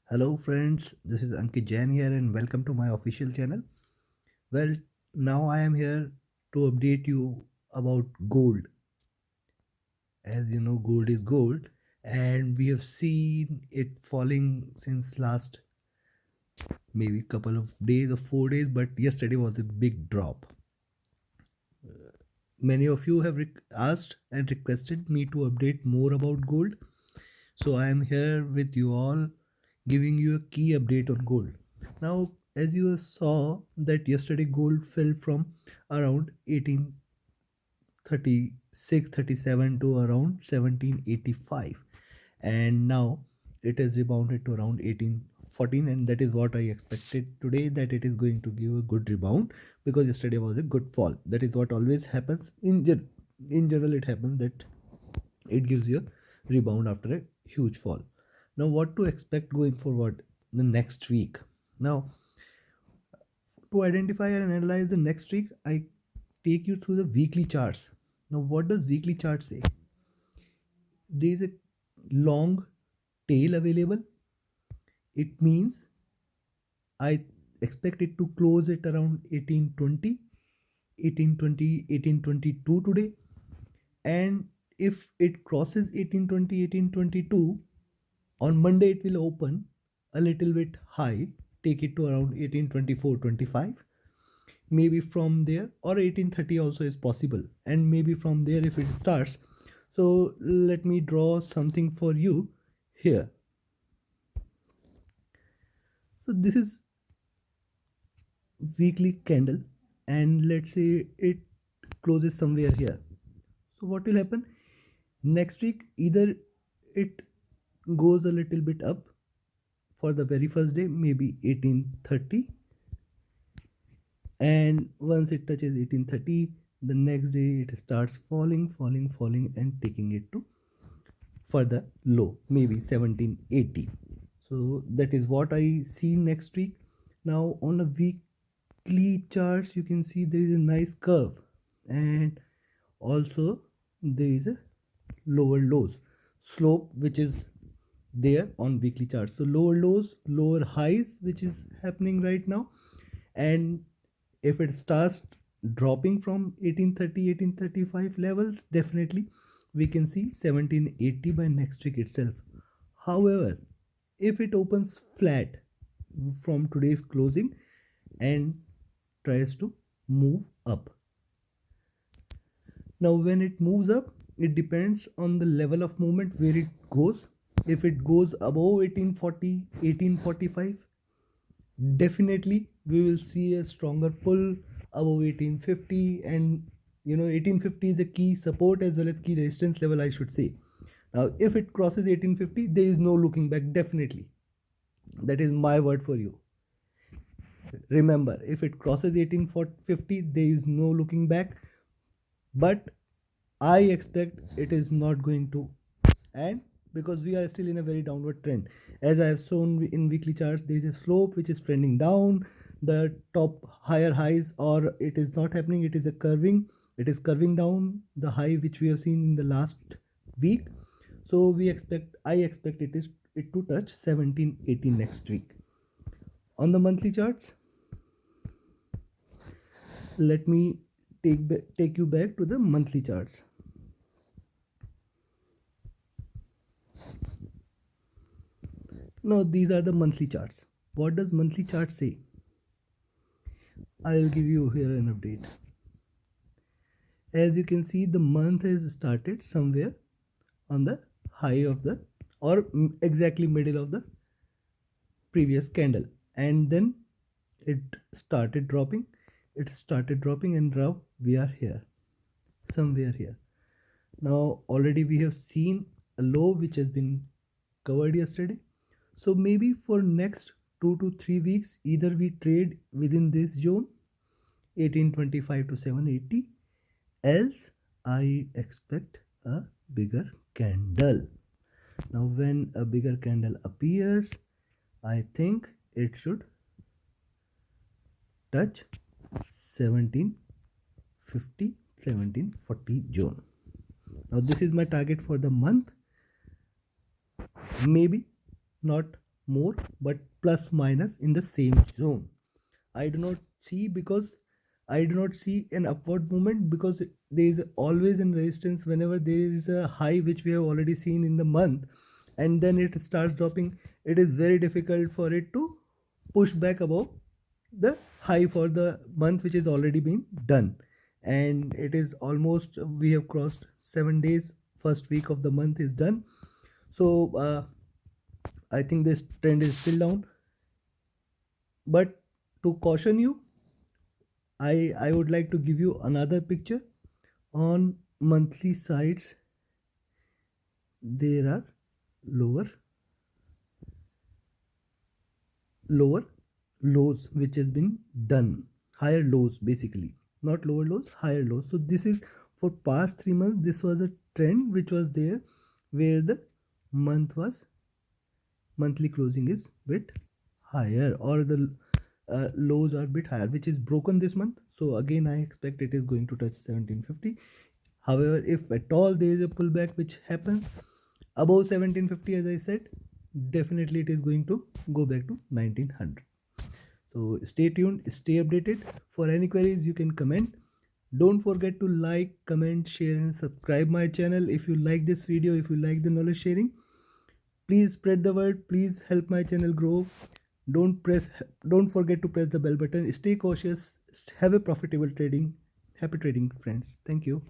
Hello friends, this is Ankit Jain here and welcome to my official channel. Well, now I am here to update you about gold. As you know, gold is gold and we have seen it falling since last maybe couple of days or 4 days, but yesterday was a big drop. Many of you have asked and requested me to update more about gold. So I am here with you all giving you a key update on gold. Now, as you saw that yesterday gold fell from around 1836 37 to around 1785, and now it has rebounded to around 1814, and that is what I expected today, that it is going to give a good rebound because yesterday was a good fall. That is what always happens in general. It happens that it gives you a rebound after a huge fall. Now, what to expect going forward the next week? Now, to identify and analyze the next week, I take you through the weekly charts. Now, what does weekly chart say? There is a long tail available. It means I expect it to close at around 1820, 1820, 1822 today. And if it crosses 1820, 1822, on Monday it will open a little bit high, take it to around 1824, 25. Maybe from there, or 1830 also is possible. And maybe from there if it starts. So let me draw something for you here. So this is weekly candle, and let's say it closes somewhere here. So what will happen? Next week, either it goes a little bit up for the very first day, maybe 1830, and once it touches 1830, the next day it starts falling, falling, falling, and taking it to further low, maybe 1780. So that is what I see next week. Now on a weekly charts, you can see there is a nice curve, and also there is a lower lows slope which is there on weekly charts. So lower lows, lower highs, which is happening right now. And if it starts dropping from 1830, 1835 levels, definitely we can see 1780 by next week itself. However, if it opens flat from today's closing and tries to move up, now when it moves up, it depends on the level of movement where it goes. If it goes above 1840, 1845, definitely we will see a stronger pull above 1850. And 1850 is a key support as well as key resistance level, I should say. Now if it crosses 1850, there is no looking back, definitely. That is my word for you. Remember, if it crosses 1850, there is no looking back. But I expect it is not going to, and because we are still in a very downward trend. As I have shown in weekly charts, there is a slope which is trending down. The top higher highs, or it is not happening, it is a curving, it is curving down the high which we have seen in the last week. So I expect it to touch 1780 next week. On the monthly charts, let me take you back to the monthly charts. Now these are the monthly charts. What does monthly chart say? I'll give you here an update. As you can see, the month has started somewhere on the high of the, or exactly middle of the previous candle, and then it started dropping. It started dropping, and now we are here, somewhere here. Now already we have seen a low which has been covered yesterday. So maybe for next 2 to 3 weeks, either we trade within this zone 1825 to 780, else I expect a bigger candle. Now when a bigger candle appears, I think it should touch 1750, 1740 zone. Now this is my target for the month. Maybe not more, but plus minus in the same zone. I do not see because I do not see an upward movement because there is always in resistance whenever there is a high which we have already seen in the month, and then it starts dropping. It is very difficult for it to push back above the high for the month which is already been done. And it is almost, we have crossed 7 days. First week of the month is done. So I think this trend is still down. But to caution you, I would like to give you another picture. On monthly sides, there are lower lower lows which has been done. Higher lows basically. Not lower lows, higher lows. So this is for past 3 months. This was a trend which was there where the monthly closing is bit higher, or the lows are bit higher, which is broken this month. So again I expect it is going to touch 1750. However, if at all there is a pullback which happens above 1750, as I said, definitely it is going to go back to 1900. So stay tuned, stay updated. For any queries, you can comment. Don't forget to like, comment, share, and subscribe my channel. If you like this video, if you like the knowledge sharing, please spread the word. Please help my channel grow. Don't press, don't forget to press the bell button. Stay cautious. Have a profitable trading. Happy trading, friends. Thank you.